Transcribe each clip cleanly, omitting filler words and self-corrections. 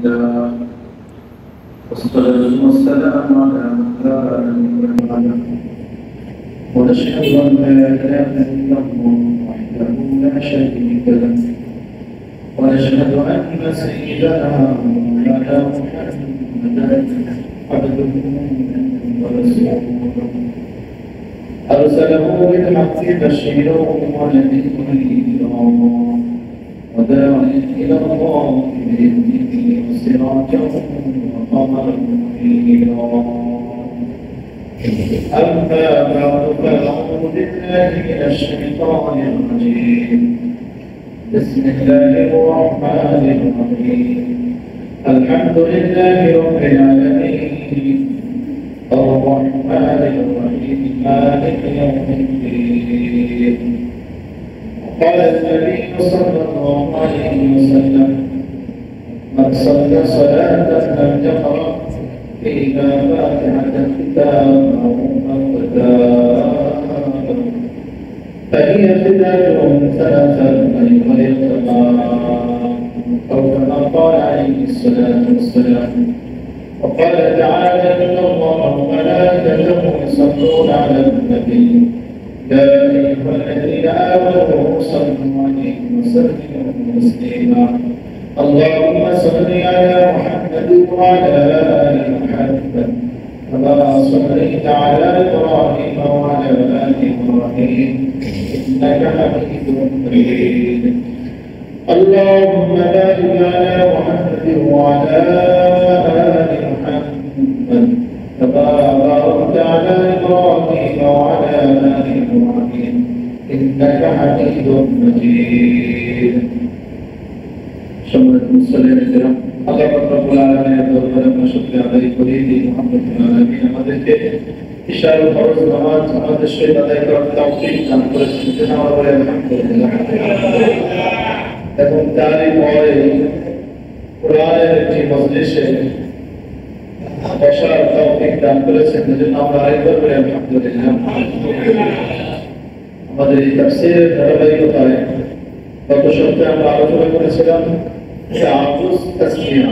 الله والصلاة والسلام على من لا نبي بعده ونشهد أن لا إله إلا الله وحده لا شريك له ونشهد أن سيدنا مولانا محمدا عبده ورسوله أرسله بالحق بشيرا ونذيرا وداعيا إلى الله بإذنه وسراجا وقمرا منيرا أما بعد فأعوذ بالله من الشيطان الرجيم بسم الله الرحمن الرحيم الحمد لله رب العالمين الرحمن الرحيم مالك يوم الدين قال النبي صلى الله عليه وسلم من صلى صلاة لم يقرأ فيها فاتحة الكتاب أو فهي خداج ثلاثة غير تمام أو كما قال عليه الصلاة والسلام وقال تعالى إن الله وملائكته يصلون على النبي يا أيها الذين آمنوا صلوا عليه وسلموا تسليما اللهم صل على محمد وعلى آل محمد كما صليت على إبراهيم وعلى آل إبراهيم إنك حميد مجيد اللهم بارك على محمد وعلى آل محمد كما باركت على إبراهيم وعلى آل إبراهيم إنك حميد مجيد সম্মানিত মুসলিম কিরাম আল্লাহ রাব্বুল আলামিনের দরবারে আমরা শুকরিয়া আদায় করি যে মুহাম্মদুর আলামিন আমাদেরকে ইশার ফরজ নামাজ আমাদের সহিত আদায় করার তৌফিক দান করেছেন জন্য আমরা বলি আলহামদুলিল্লাহ এবং তারই পরে কোরআনের একটি মজলিসে বসার তৌফিক দান করেছেন জন্য আমরা আরেকবার বলি আলহামদুলিল্লাহ আমাদের এই তাফসীরের ধারাবাহিকতায় গত সপ্তাহে আমরা আলোচনা করেছিলাম تعوذ تسمية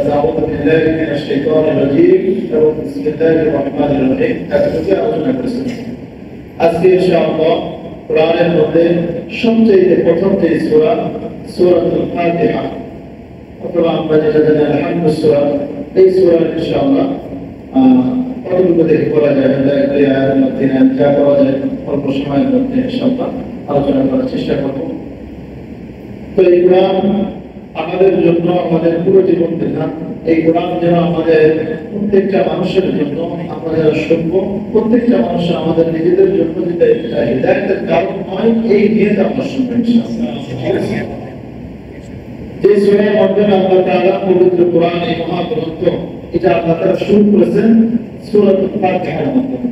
أعوذ بالله من الشيطان الرجيم بسم الله الرحمن الرحيم أتذكر আলোচনা করেছিলাম আজকে ইনশাআল্লাহ কোরআনের মধ্যে সবচেয়ে প্রথম যে সূরা সূরাতুল ফাতিহা অথবা আমরা যেটা জানি আলহামদুলিল্লাহ সূরা এই সূরা ইনশাআল্লাহ কতটুকু দেখে পড়া যায় এই আয়াতের মধ্যে যা পড়া যায় অল্প সময়ের মধ্যে ইনশাআল্লাহ আলোচনা করার চেষ্টা করব তো এই কোরআন আমাদের জন্য আমাদের পুরো জীবন বিধান এই কোরআন যেন আমাদের প্রত্যেকটা মানুষের জন্য আমরা যারা শুনব প্রত্যেকটা মানুষ আমাদের নিজেদের জন্য যেটা হিদায়াতের কারণ নয় এই নিয়ে আমরা শুনবো ইনশাআল্লাহ যে সূরার মধ্যে আল্লাহ তাআলা পবিত্র কোরআন এই মহাগ্রন্থ এটা আল্লাহ তাআলা শুরু করেছেন সূরাতুল ফাতিহার মাধ্যমে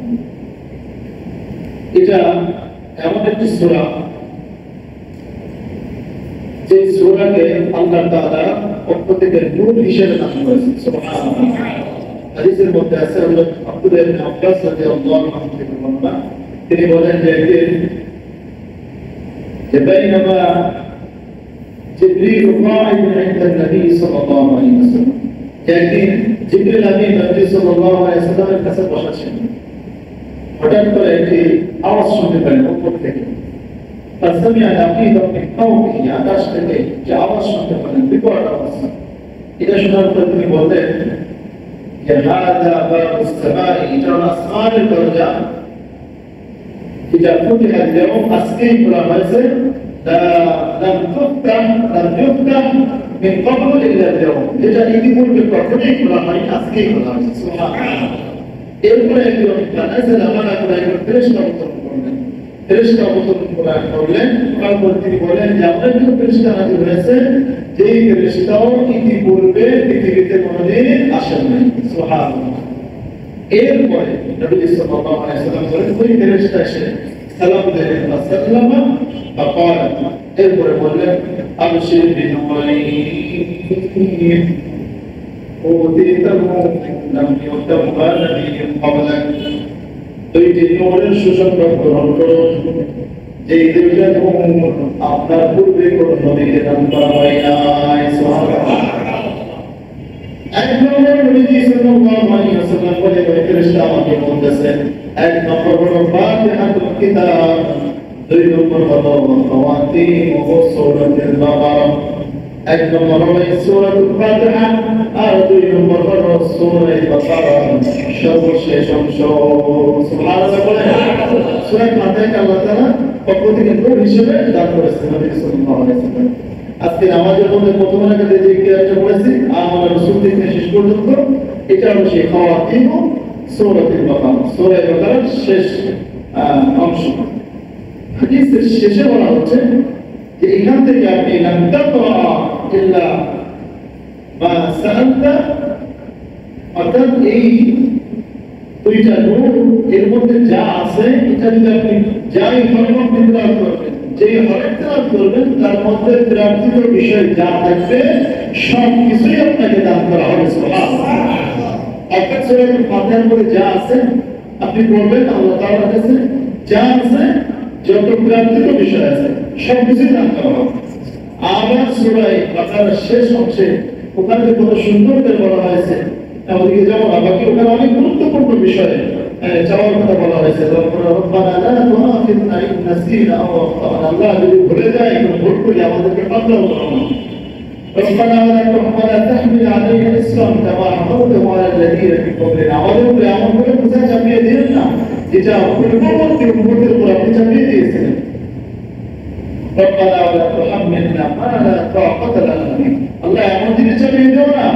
এটা এমন একটি সূরা যে সূরাকে আল্লাহ তাআলা পক্ষ থেকে নূর হিসেবে নাম করেছেন সুবহানাল্লাহ হাদিসের মধ্যে আছে হযরত আব্দুল্লাহ ইবনে আব্বাস রাদিয়াল্লাহু আনহু থেকে বর্ণনা তিনি বলেন যে বাইনামা জিবরিল قاعد عند النبي صلى الله عليه وسلم একদিন জিবরিল আমিন নবী সাল্লাল্লাহু আলাইহি ওয়াসাল্লামের কাছে বসা ছিলেন হঠাৎ করে একটি আওয়াজ শুনতে পেলেন উপর থেকে فسمع نقيضا من فوقه আকাশ থেকে যে আওয়াজ শুনতে পেলেন বিকট আওয়াজ এটা শোনার পর তিনি বললেন যে হাদা বাবুস সামাই এটা আসমানের দরজা এটা ফুটিহা اليوم আজকেই খোলা হয়েছে لم تفتح من قبل إلا اليوم এটা ইতিপূর্বে কখনোই খোলা হয়নি আজকেই খোলা হয়েছে সুবহানাল্লাহ এরপরে একজন নাযিল আমানা করে একজন ফেরেশতা অবতরণ করলেন ফেরেশতা অবতরণ করলেন তারপর তিনি বলেন যে আমার একজন ফেরেশতা নাযিল হয়েছে যেই ফেরেশতাও ইতিপূর্বে পৃথিবীতে কোনোদিন আসেন নাই সুবহানাল্লাহ এরপরে নবী সাল্লাল্লাহু আলাইহি ওয়াসাল্লাম বলেন ওই ফেরেশতা এসে সালাম দিলেন সাল্লামা فقال এরপরে বললেন আবশির বিনূরি ওদিতাহু লাম ইউতাবা নাবিয়্যুন ক্বাবলাক দুইটি নূরের সুসংবাদ গ্রহণ করুন যেই দুইটা নূর আপনার পূর্বে কোন নবীকে দান করা হয় নাই সুবহানাল্লাহ এক নম্বর নবীজি সাল্লাল্লাহু আলাইহি ওয়াসাল্লাম বলে ফেরেশতা আমাকে বলতেছে, এক নম্বর হলো ফাতিহাতুল কিতাব, দুই নম্বর হলো খাওয়াতিম ও সূরাতুল বাকারা। এক নম্বর হলো সূরাতুল ফাতিহা আর দুই নম্বর হলো সূরা বাকারা সর্বশেষ অংশ। সুবহানাল্লাহ বলে সূরা ফাতিহা আল্লাহ তাআলা পক্ষ থেকে নূর হিসেবে দান করেছেন নবী সাল্লাল্লাহু আলাইহি ওয়াসাল্লাম। আজকে নামাজের মধ্যে প্রথম রাকাতে যে কিরাতটা পড়েছি আমাদের রাসূল থেকে শেষ পর্যন্ত, এটা হলো সেই খাওয়াতিম ও সূরাতুল বাকারা, সূরা বাকারার শেষ অংশ। হাদিসের শেষে বলা হচ্ছে যে এখান থেকে আপনি লাম তাকরা ইল্লা মা সাআলতা, অর্থাৎ এই দুইটা নূর এর মধ্যে যা আছে এটা যদি আপনি যাই হরফ তেলাওয়াত করবেন, যেই হরফ তেলাওয়াত করবেন তার মধ্যে প্রার্থিত বিষয় যা থাকবে সব কিছুই আপনাকে দান করা হবে। সুবহানাল্লাহ। অর্থাৎ সূরাতুল ফাতিহার মধ্যে যা আছে আপনি বলবেন আল্লাহ তাআলার কাছে যা আছে, যত প্রার্থিত বিষয় আছে সব কিছুই দান করা হবে। আবার সূরা বাকারার শেষ অংশে ওখানে কত সুন্দর করে বলা হয়েছে, আমাদেরকে যেমন বাকি ওখানে অনেক গুরুত্বপূর্ণ বিষয় চাওয়ার কথা বলা হয়েছে। রব্বানা লা তুআখিযনা ইন নাসিনা আও আখতানা, আল্লাহ যদি ভুলে যাই কোনো ভুল করি আমাদেরকে পাকড়াও করো না। রব্বানা ওয়া তাহমিল আলাইনা ইসরান কামা হামালতাহু আলা আল্লাযীনা মিন ক্বাবলিনা, আমাদের উপরে এমন করে বোঝা চাপিয়ে দিন না যেটা পূর্ববর্তী উম্মতের উপর আপনি চাপিয়ে দিয়েছিলেন। রব্বানা ওয়া তুহাম্মিলনা মা লা তাকাতা লানা বিহি, আল্লাহ এমন জিনিস চাপিয়ে দিও না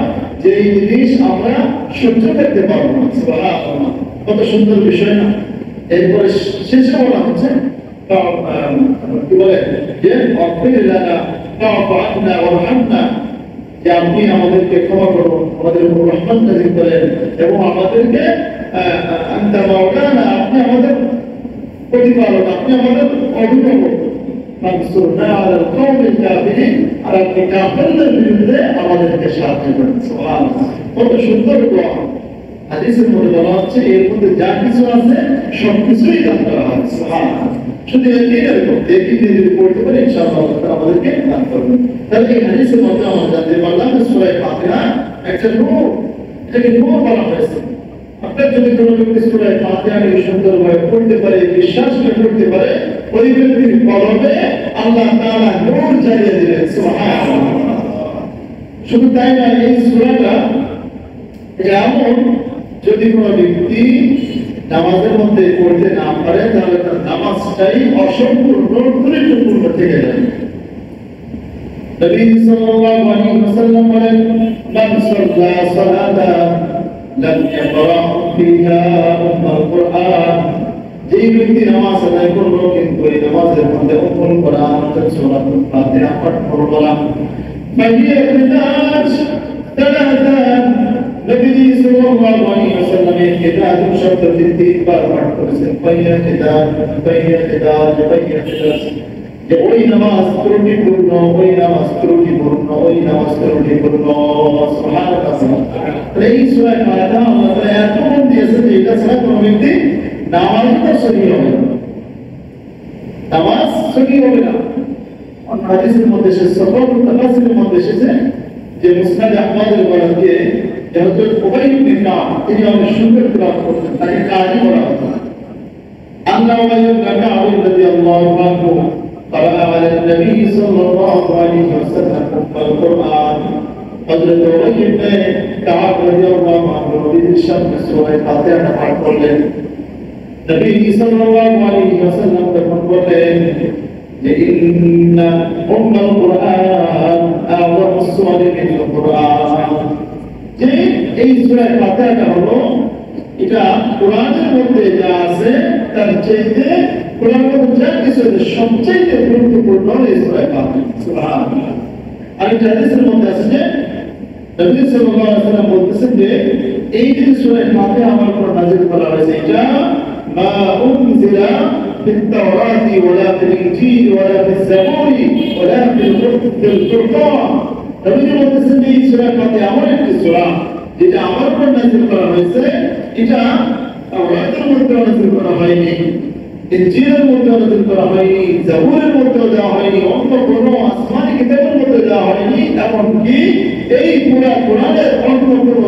যে এই জিনিস আমরা সহ্য করতে পারবো না। সুবহানাল্লাহ, কত সুন্দর বিষয় না। এরপরে শেষে বলা হচ্ছে কি বলে যে আফির লানা ওয়াফু আন্না ওয়ারহামনা, যে আপনি আমাদেরকে ক্ষমা করুন, আমাদের উপর রহমত নাযিল করেন এবং আমাদেরকে আনতা মাওলানা, আপনি আমাদের প্রতিপালক, আপনি আমাদের অভিভাবক। মানসুরনা আলাল কওমিল কাফিরিন, আর আপনি কাফিরদের বিরুদ্ধে আমাদেরকে সাহায্য করেন। সুবহানাল্লাহ, কত সুন্দর দোয়া। হাদিসের মধ্যে বলা হচ্ছে এর মধ্যে যা কিছু আছে সবকিছুই দান করা হয়। সুবহানাল্লাহ, শুধু এরকম দেখি যদি পড়তে পারি ইনশাআল্লাহ আল্লাহ তাআলা আমাদেরকে দান করবেন। তাহলে এই হাদিসের মধ্যে আমরা জানতে পারলাম সূরা ফাতিহা একটা নূর, এটাকে নূর বলা হয়েছে। আপনার যদি কোনো ব্যক্তি সূরা ফাতিহাকে সুন্দরভাবে পড়তে পারে, বিশ্বাস করে পড়তে পারে, ওই ব্যক্তির কলবে আল্লাহ তাআলা নূর জ্বালিয়ে দিবেন। সুবহানাল্লাহ। শুধু তাই না, এই সূরাটা এমন যদি কোনো ব্যক্তি নামাজের মধ্যে পড়তে না পারে তাহলে তার নামাজটাই অসম্পূর্ণ, ত্রুটিপূর্ণ থেকে যাবে। নবী সাল্লাল্লাহু আলাইহি ওয়াসাল্লাম বলেন, মান সাল্লা সালাতান লাম ইয়াকরা ফিহা উম্মুল কুরআন, যেই ব্যক্তি নামাজ আদায় করলো কিন্তু এই নামাজের মধ্যে উম্মুল কুরআন অর্থাৎ সূরাতুল ফাতিহা পাঠ করলো না, ফাহিয়া কিতাজ তালাতান, নবীজি সাল্লাল্লাহু আলাইহি ওয়াসাল্লাম এই কিতাব শব্দটি তিনবার পাঠ করেছেন, ফাহিয়া কিতাজ ফাহিয়া কিতাজ ফাহিয়া কিতাজ, যে ওই নামাজ ত্রুটিপূর্ণ, ওই নামাজ ত্রুটিপূর্ণ, ওই নামাজ ত্রুটিপূর্ণ। সুবহানাল্লাহ। এই সূরা ফাতিহা আল্লাহ তাআলা এত গুণ দিয়েছেন যে এটা ছাড়া কোনো ব্যক্তি নামাজটা সহি হবে না, নামাজ সহি হবে না। হাদিসের মধ্যে এসেছে, সফর তাফসীরের মধ্যে এসেছে যে মুসনাদ আহমদের বরাত দিয়ে যে হযরত উবাই ইবনে কাব তিনি অনেক সুন্দর তেলাওয়াত করতেন, তাকে কাজী বলা হতো। আল্লাহ উবাই ইবনে কাব রাদিয়াল্লাহু আনহু قرأ على النبي صلى الله عليه وسلم القرآن، হযরত উবাই ইবনে কাব রাদিয়াল্লাহু আনহু নবীর সামনে সূরা ফাতিহা পাঠ করলেন। নবী সাল্লাল্লাহু আলাইহি ওয়াসাল্লাম তখন বললেন যে ইন্না উম্মুল কুরআন আ'যামুস সুওয়ারি মিনাল কুরআন, যে এই সূরা ফাতিহাটা হলো এটা কোরআনের মধ্যে যা আছে তার চাইতে কোরআনের মধ্যে যা কিছু আছে সবচেয়ে গুরুত্বপূর্ণ এই সূরা ফাতিহা। সুবহানাল্লাহ। আর এই হাদিসের মধ্যে আছে যে নবী সাল্লাল্লাহু আলাইহি ওয়াসাল্লাম বলতেছেন যে এই যে সূরা ফাতিহা আমার উপর নাযিল করা হয়েছে, এটা মা উনজিলা ফিত তাওরাতি ওয়ালা ফিল ইনজিল ওয়ালা ফিজ জাবুরি ওয়ালা ফিল কুরআন। নবী বলতেছেন যে এই সূরা ফাতিহা এমন একটি সূরা যেটা আমার উপর নাযিল করা হয়েছে, এটা তাওরাতের মধ্যে নাযিল করা হয়নি, ইনজিলের মধ্যে নাযিল করা হয়নি, জাবুরের মধ্যে দেওয়া হয়নি, অন্য কোনো আসমানি কিতাবের মধ্যে দেওয়া হয়নি, এমনকি এই পুরা কোরআনের অন্য কোনো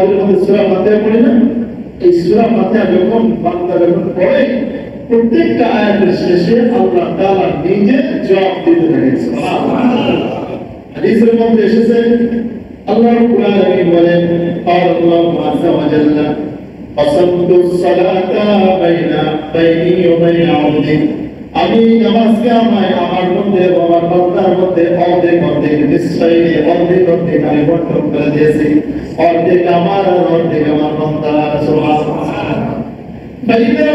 তাওহীদের মধ্যে সূরা ফাতিহা পড়ি না, এই সূরা ফাতিহা যখন বান্দা যখন পড়ে প্রত্যেকটা আয়াতের শেষে আল্লাহ তাআলা নিজে জবাব দিতে থাকেন। সুবহানাল্লাহ। হাদিসের মধ্যে এসেছে আল্লাহ রাব্বুল আলামিন বলেন, قال الله عز وجل قسمت الصلاة بيني وبين عبدي, আমি নামাজকে আমার মধ্যে আমার বান্দার মধ্যে অর্ধেক নিশ্চয়ই আমি বন্টন করে দিয়েছি, অর্ধেক আমার আর অর্ধেক আমার বান্দার। সুবহানাল্লাহ। فإذا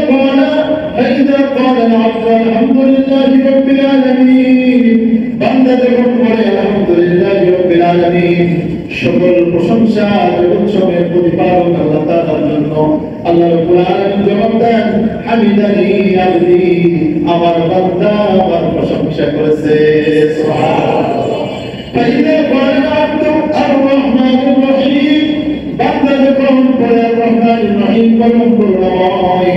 قال العبد الحمد لله رب العالمين, বান্দা যখন বলে আলহামদুলিল্লাহ রাব্বিল আলামিন, সকল প্রশংসা জগৎসমূহের প্রতিপালক আল্লাহ তাআলার জন্য, আল্লাহ রাব্বুল আলামিন জবাব দেন, হামিদানি আবদি, আমার বান্দা আমার প্রশংসা করেছে। সুবহানাল্লাহ। فإذا قال العبد الرحمن الرحيم, বান্দা যখন বলে আর রহমানির রহিম পরম করুণাময়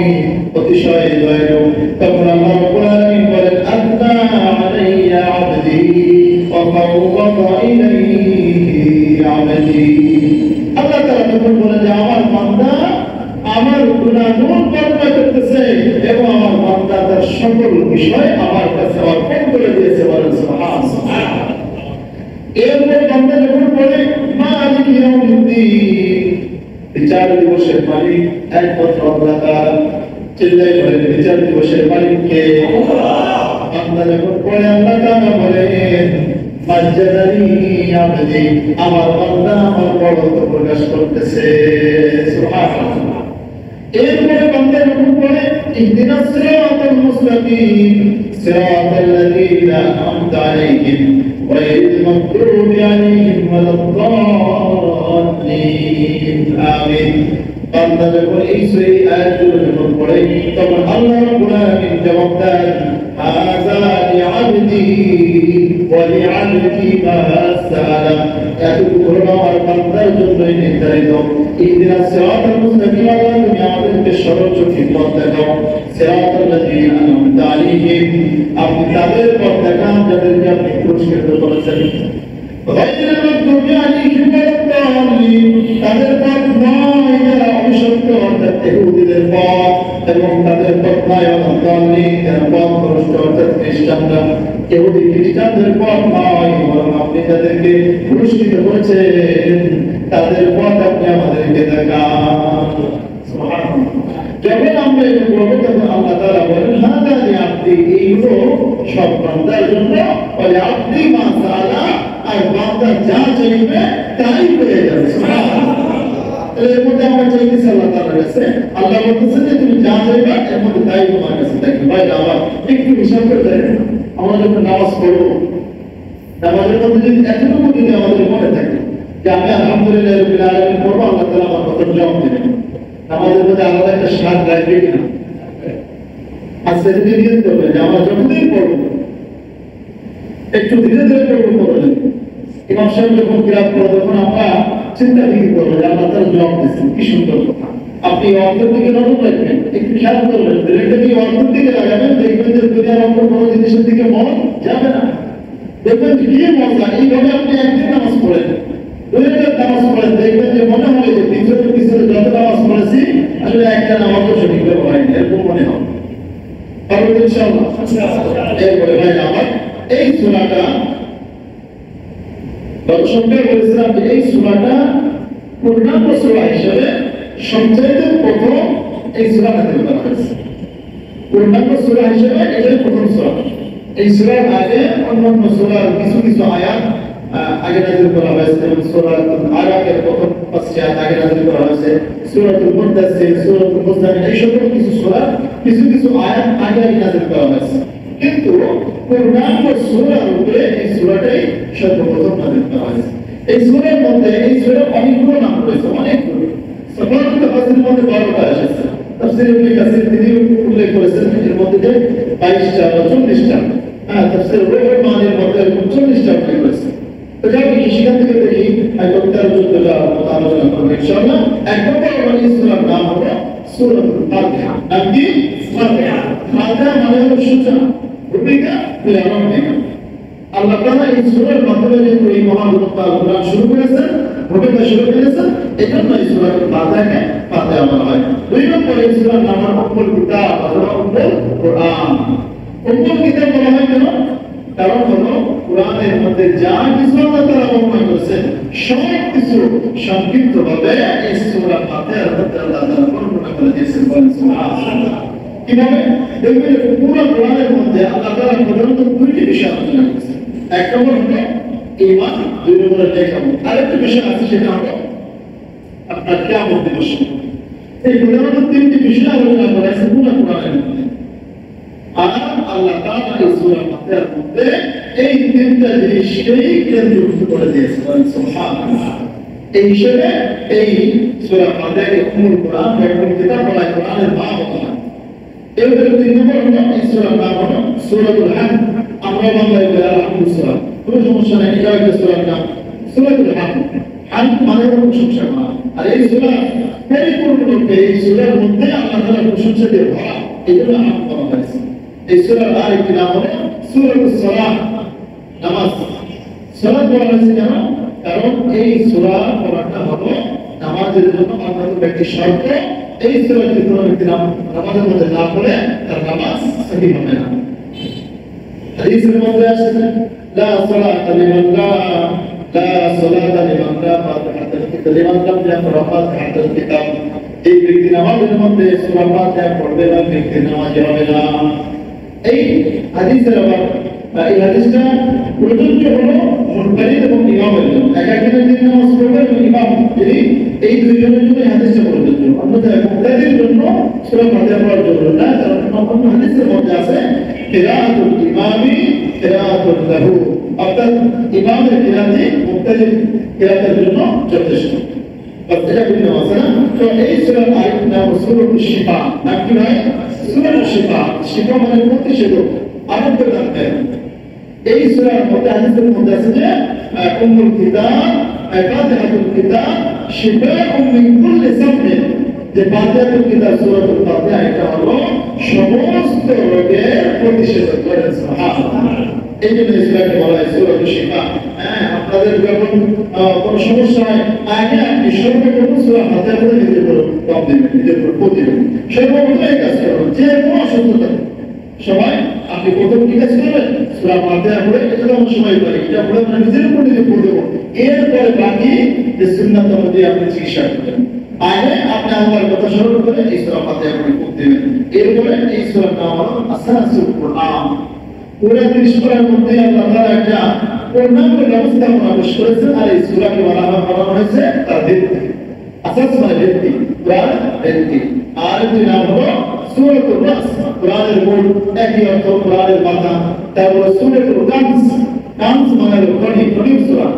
অতিশয় দয়ালু, তখন আল্লাহ রাব্বুল আলামিন বলেন, আল্লাহ আলাইয়া আবদি ওয়া ফাওয়াদা ইলাইহি আবদি। আল্লাহ তাআলা তখন বলেন যে আমার বান্দা আমার গুনাহগুলো বর্ণনা করতেছে এবং আমার বান্দা তার সকল বিষয় আমার কাছে অর্পণ করে দিয়েছে। বলেন সুবহানাল্লাহ। এরপর বান্দা যখন বলে মালিক ইয়াউমিদ্দিন, বিচার দিবসের মালিক একমাত্র আল্লাহ তাআলা, চিল্লায় বলেন বিচার দিবসের মালিক কে? আল্লাহ। বান্দা যখন পড়ে আল্লাহ তাআলা বলেন মাজ্জাদানি আবদি, আমার বান্দা আমার বড়ত্ব প্রকাশ করতেছে। সুবহানাল্লাহ। এরপরে বান্দা যখন পড়ে ইহদিনাস সিরাতাল মুস্তাকিম, সিরাতাল লাযীনা আন'আমতা আলাইহিম গায়রিল মাগদুবি আলাইহিম ওয়ালাদ-দাল্লিন, আমিন। বান্দা যখন এই আয়াতগুলো যখন পড়ে তখন আল্লাহ রাব্বুল আলামিন জবাব দেন, হাযা লিআবদি ওয়া লিআবদি মা সাআলা, এতটুকু হলো আমার বান্দার জন্যই নির্ধারিত। ইহদিনাস সিরাতাল মুস্তাকিম, আল্লাহ তুমি আমাদেরকে সরল চোখে পথ দেখাও। সিরাতাল লাযীনা আন'আমতা আলাইহিম, আপনি তাদের পথ দেখান যাদেরকে আপনি পুরস্কৃত করেছেন। গায়রিল মাগদুবি আলাইহিম ওয়ালাদ-দাল্লিন, তাদের পথ নয় যারা অবিশুদ্ধ অর্থাৎ ইহুদিদের পথ, এবং তাদের পথ নয় ওয়ালাদ-দাল্লিন যারা পথভ্রষ্ট অর্থাৎ খ্রিস্টানরা। ইহুদি খ্রিস্টানদের পথ নয়, বরং আপনি যাদেরকে পুরস্কৃত করেছেন তাদের পথ আপনি আমাদেরকে দেখান। সুবহানাল্লাহ। যখন আমরা এটা বলবো তখন আল্লাহ তাআলা বলেন, হাযা লিআবদি, এইগুলো সব বান্দার জন্য, বলে আপনি মা সাআলা, আর বান্দা যা চাইবে তাই পেয়ে যাবে। সুবহানাল্লাহ। এর মধ্যে আমরা চাইতেছি আল্লাহ তাআলার কাছে, আল্লাহ বলতেছে যে তুমি যা চাইবে এর মধ্যে তাই তোমার কাছে থাকবে। ভাই আবার একটু হিসাব করে দেখেন, আমরা যখন নামাজ পড়বো, নামাজের মধ্যে যদি এতটুকু যদি আমাদের মনে থাকে যে আমি আলহামদুলিল্লাহ রাব্বিল আলামিন পড়বো, আল্লাহ তাআলা আমার কথার জবাব দেবেন, নামাজের মধ্যে আলাদা একটা স্বাদ লাগবে কিনা? আজকে যদি নিয়ত করবে যে আমরা যতদিন পড়বো একটু ধীরে ধীরে পড়বো, পড়বেন ইমাম সাহেব যখন কিরাত পড়ে তখন আমরা চিন্তা ফিকির করবো যে আল্লাহ তাআলা জবাব দিচ্ছেন, কি সুন্দর কথা। আপনি অন্তর দিকে নজর রাখবেন, একটু খেয়াল করবেন, ব্রেনটা দিয়ে অন্তর দিকে লাগাবেন, দেখবেন যে দুনিয়ার অন্য কোনো জিনিসের দিকে মন যাবে না। দেখবেন যে কি মজা, এইভাবে আপনি একদিন নামাজ পড়েন, দুইটা নামাজ পড়েন, দেখবেন যে মনে হবে যে পিছনে যত নামাজ পড়েছি আসলে একটা নামাজও সঠিকভাবে হয়নি, এরকম মনে হবে। পারবেন ইনশাআল্লাহ। এরপরে ভাই আমার এই সূরাটা দর্শককে বলেছিলাম যে এই সূরাটা পূর্ণাঙ্গ সূরা হিসেবে সবচেয়ে প্রথম এই সূরা নাযিল করা হয়েছে। পূর্ণাঙ্গ সূরা হিসেবে এটাই প্রথম সূরা। এই সূরার আগে অন্যান্য সূরার কিছু কিছু আয়াত আগে নাযিল করা হয়েছে, যেমন সূরাতুল আরাফের প্রথম 5টি আয়াত আগে নাযিল করা হয়েছে, সূরাতুল মুদ্দাসসির, সূরাতুল মুজাম্মিল, এই সকল কিছু সূরা কিছু কিছু আয়াত আগে নাযিল করা হয়েছে। কিন্তু পূর্ণাঙ্গ সূরার উপরে এই সূরাটাই সর্বপ্রথম নাযিল করা হয়েছে। এই সূরার মধ্যে এই সূরার অনেকগুলো নাম রয়েছে, অনেকগুলো। সাফাতুল তাফসীরের মধ্যে 12টা এসেছে। তাফসীর ইবনে কাসির তিনি উল্লেখ করেছেন এর মধ্যে যে 22টা বা 40টা, তাফসীর রুহুল মানির মধ্যে 40টা উল্লেখ করেছে। তো যাই সেখান থেকে দেখি একদম 13-14টা আলোচনা করবো ইনশাআল্লাহ। এক নম্বর এই সূরার নাম হলো সূরাতুল ফাতিহা। নাম কি? ফাতিহা। ফাতিহা মানে হলো সূচনা, ভূমিকা, প্রেরণা। আল্লাহ তাআলা এই সূরার মাধ্যমে যে এই মহাগ্রন্থ আল কোরআন শুরু করেছেন, ভূমিকা শুরু করেছে, এই জন্য এই সূরাতুল ফাতিহাকে ফাতিহা বলা হয়। 2 নম্বর এই সূরার নাম হলো উম্মুল কিতাব অথবা উম্মুল কুরআন। উম্মুল কিতাব বলা হয় কেন? কারণ হলো কুরআনের মধ্যে যা কিছু আল্লাহ তাআলা বর্ণনা করেছেন সব কিছু সংক্ষিপ্তভাবে এই সূরা ফাতিহার মধ্যে আল্লাহ তাআলা বর্ণনা করে দিয়েছেন। সুবহানাল্লাহ। কিভাবে? দেখবেন পুরো কোরআনের মধ্যে আল্লাহ তাআলা প্রধানত 2টি বিষয় আলোচনা করেছেন। এক নম্বর হলো ঈমান, 2 নম্বরে নেকামত। আরেকটা বিষয় আছে সেটা হলো আপনার কিয়ামত দিবস। এই প্রধানত 3টি বিষয় আলোচনা করা হয়েছে পুরো কোরআনের মধ্যে। আর আল্লাহ তাআলা এই সূরা ফাতিহার মধ্যে এই 3টা জিনিসকেই কেন্দ্রীভূত করে দিয়েছেন। সুবহানাল্লাহ। এই হিসেবে এই সূরা ফাতিহাকে উম্মুল কুরআন বা উম্মুল কিতাব বলা হয়, কোরআনের মা বলা হয়। এরপরে 3 নম্বর হলো এই সূরার নাম হলো সূরাতুল হামদ। আমরা বাংলায় বলি আল-হামদ সূরা, কোনো সমস্যা নেই, এটা একটা সূরার নাম সূরাতুল হামদ। হামদ মানে হলো প্রশংসা করা। আর এই সূরা পরিপূর্ণরূপে এই সূরার মধ্যে আল্লাহ তাআলার প্রশংসা দিয়ে ভরা, এই জন্য হামদ বলা হয়েছে। এই সূরার আরেকটি নাম হলো সূরাতুস সালাত, নামাজ। সালাত বলা হয়েছে কেন? কারণ এই সূরা পড়াটা হলো নামাজের জন্য অন্যতম একটি শর্ত। এই সূরা যদি কোনো ব্যক্তি নামাজের মধ্যে না পড়ে তার নামাজ সহিহ হবে না। হাদিসের মধ্যে আছে লা সালাতা লিমান লা সালাতা লিমান লা ফাতিহাতুল কিতাব লিমান লাম ইয়াকরা ফাতিহাতুল কিতাব। এই ব্যক্তি নামাজের মধ্যে সূরা ফাতিহা পড়বে না, ব্যক্তি নামাজ হবে না। এই হাদিসের আবার এই হাদিসটা প্রযোজ্য হলো মুনফারিদ এবং ইমামের জন্য। একাকিদের যিনি নামাজ পড়বেন এবং ইমাম যিনি, এই দুইজনের জন্য এই হাদিসটা প্রযোজ্য। অন্যথায় মুক্তাদির জন্য সূরা ফাতিহা পড়ার জন্য না, কারণ অন্য হাদিসের মধ্যে আছে কিরাআতুল ইমামি কিরাআতুল লাহু, অর্থাৎ ইমামের কিরাআতই মুক্তাদির কিরাআতের জন্য যথেষ্ট। এটা ভিন্ন আছে না? তো এই সূরার আরেকটি নাম সূরাতুশ শিফা। নাম কি ভাই? সূরাতুশ শিফা। শিফা মানে প্রতিষেধক, আরোগ্য দান করে। এই সূরার মধ্যে হাদিসের মধ্যে আছে যে উম্মুল কিতাব ফাতিহাতুল কিতাব শিফাউম মিন কুল্লি সাববিন, যে ফাতিহাতুল কিতাব সূরাতুল ফাতিহা এটা হলো সমস্ত রোগের প্রতিষেধক। সুবহানাল্লাহ। এই জন্য এই সূরাকে বলা হয় সূরাতুশ শিফা। আপনাদের যখন কোনো সমস্যা হয় আগে আপনি সর্বপ্রথম সূরা ফাতিহা পড়ে নিজের উপর দম দিবেন, নিজের উপর প্রতিদিন সর্বপ্রথম এই কাজ করবেন। যে কোনো অসুস্থতা সবাই আপনি প্রথম কি কাজ করবেন? সূরা ফাতিহা পড়ে, এটা তো আমরা সবাই পারি, এটা পড়ে আমরা নিজের উপর নিজে পড়ে দেবো। এরপরে বাকি যে সুন্নাত অনুযায়ী আপনি চিকিৎসা করবেন। আগে আপনি আল্লাহর কথা স্মরণ করে এই সূরা ফাতিহা পড়ে পড়তে দেবেন। এরপরে এই সূরার নাম হলো আসাসুল কুরআন। পুরো 30 সূরার মধ্যে আল্লাহ তাআলা একটা পূর্ণাঙ্গ ব্যবস্থাপনা পেশ করেছেন। আর এই সূরাকে বানানো হয়েছে তার ভিত্তি। আসাস মানে ভিত্তি, কুরআন ভিত্তি। আর এর নাম হলো সূরাতুর রাস, কুরআনের মূল, একই অর্থ কুরআনের মাথা। তারপর সূরাতুল কানজ, কানজ মানে হলো খনি, খনির সূরা।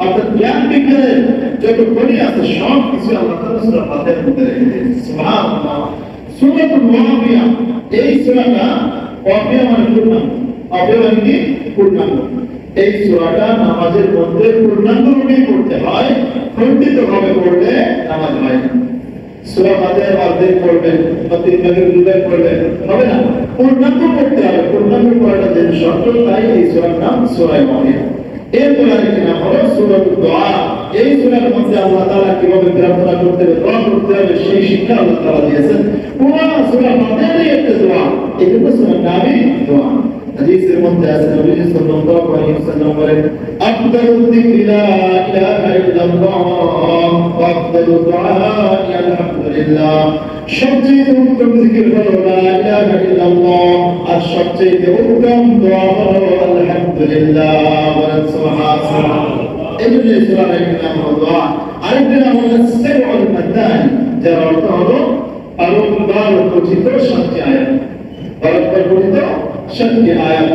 অর্থাৎ জ্ঞান বিজ্ঞানের যত খনি আছে সব কিছু আল্লাহ তাআলা সূরা ফাতিহার মধ্যে রেখে দিয়েছেন। সুবহানাল্লাহ। সূরাতুল ওয়াকিয়া, এই সূরাটা ওয়াকিয়া মানে পূর্ণাঙ্গ, ওয়াকিয়া মানে কি? পূর্ণাঙ্গ। এই সূরাটা নামাজের মধ্যে পূর্ণাঙ্গ রূপে পড়তে হয়, খণ্ডিতভাবে পড়লে নামাজ হয় না। সূরা ফাতিহার অর্ধেক পড়বেন বা 3 ভাগের 2 ভাগ পড়বেন হবে না, পূর্ণাঙ্গ পড়তে হবে। পূর্ণাঙ্গ পড়াটা যে শর্ত, তাই এই সূরার নাম সূরা ওয়াকিয়া। এরপর আরেকটি নাম হলো সূরাতুদ দুআ। এই সূরার মধ্যে আল্লাহ তাআলা কিভাবে প্রার্থনা করতে হবে, দোয়া করতে হবে, সেই শিক্ষা আল্লাহ তাআলা দিয়েছেন। পুরো সূরা ফাতিহারই একটা দোয়া, এই জন্য সূরার নামই দোয়া। হাদিসের মধ্যে আছে নবী সাল্লাল্লাহু আলাইহি ওয়াসাল্লাম বলেন, আফদালুদ যিকরি লা ইলাহা ইল্লাল্লাহ ওয়া আফদালুদ দুআ আলহামদুলিল্লাহ। সবচেয়ে উত্তম জিকির হলো লা ইলাহা ইল্লাল্লাহ, আর সবচেয়ে উত্তম দোয়া হলো আলহামদুলিল্লাহ। বলেন সুবহানাল্লাহ। এই জন্য সূরার নাম হলো দোয়া। আরেকটা নাম হলো সাবউল মাদানি, যার অর্থ হলো বারবার পঠিত 7টি আয়াত। বারবার পঠিত 7টি আয়াত।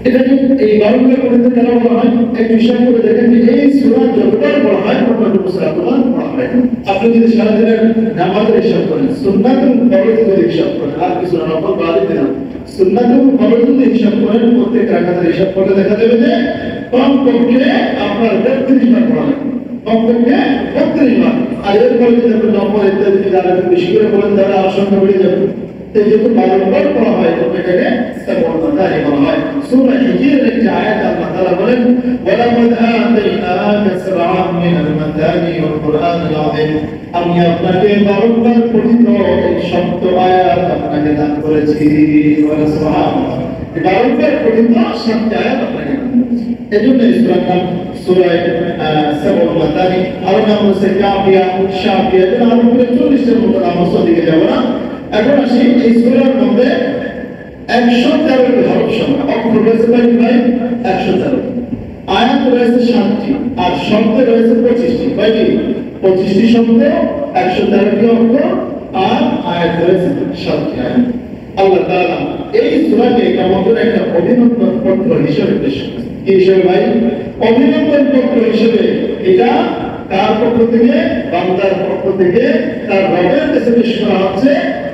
এটা এই বারবার পঠিত কেন বলা হয়? এক বিষয় করে দেখেন যে এই সূরা যতবার পড়া হয় ততবার মুসলমান পড়া হয়। আপনি যদি সারাদিনের নামাজের হিসাব করেন, সুন্নাতুল ফরজ যদি হিসাব করেন, আর কিছু না, নফল বাদই দিলাম, সুন্নাতুল ফরজ যদি হিসাব করেন, প্রত্যেক রাকাতের হিসাব করলে দেখা যাবে যে কমপক্ষে আপনার 32 বার পড়া হয়, কমপক্ষে 32 বার। আর এরপরে যদি আপনি নফল ইত্যাদি যারা একটু বেশি করে বলেন তাহলে আরো সংখ্যা বেড়ে যাবে। এই যত বারবার করা হয় তত এটাকে সাবউল মাতানি বলা হয়। সূরা হিজরের একটি আয়াত আল্লাহ তাআলা বলেন ওয়ালাকাদ আতাইনাকা সাবআন মিনাল মাতানি ওয়াল কুরআনিল আযীম, আমি আপনাকে বারবার পঠিত এই শব্দ আয়াত আপনাকে দান করেছি। ওয়া সুবহানাল্লাহ, বারবার পঠিত শব্দ আয়াত আপনাকে দান করেছি। এজন্য এই সূরার নাম সূরা সাবউল মাতানি। আর নাম হচ্ছে কাফিয়া, শাফিয়া, এর নাম পুরো 40 এর মতো নাম আছে, দিকে যাব না। এখন আসি এই সূরার মধ্যে 113টি হরফ সংখ্যা, অক্ষর রয়েছে ভাই 113, আয়াত রয়েছে 7টি, আর শব্দ রয়েছে 25টি। কয়টি? 25টি শব্দ, 113টি অক্ষর, আর আয়াত রয়েছে 7টি আয়াত। আল্লাহ তাআলা এই সূরাকে কেমন একটা অভিনন্দন পত্র হিসেবে পেশ করেছেন। কি হিসেবে ভাই? অভিনন্দন পত্র হিসেবে। এটা তার পক্ষ থেকে, বান্দার পক্ষ থেকে তার রবের কাছে পেশ করা হচ্ছে,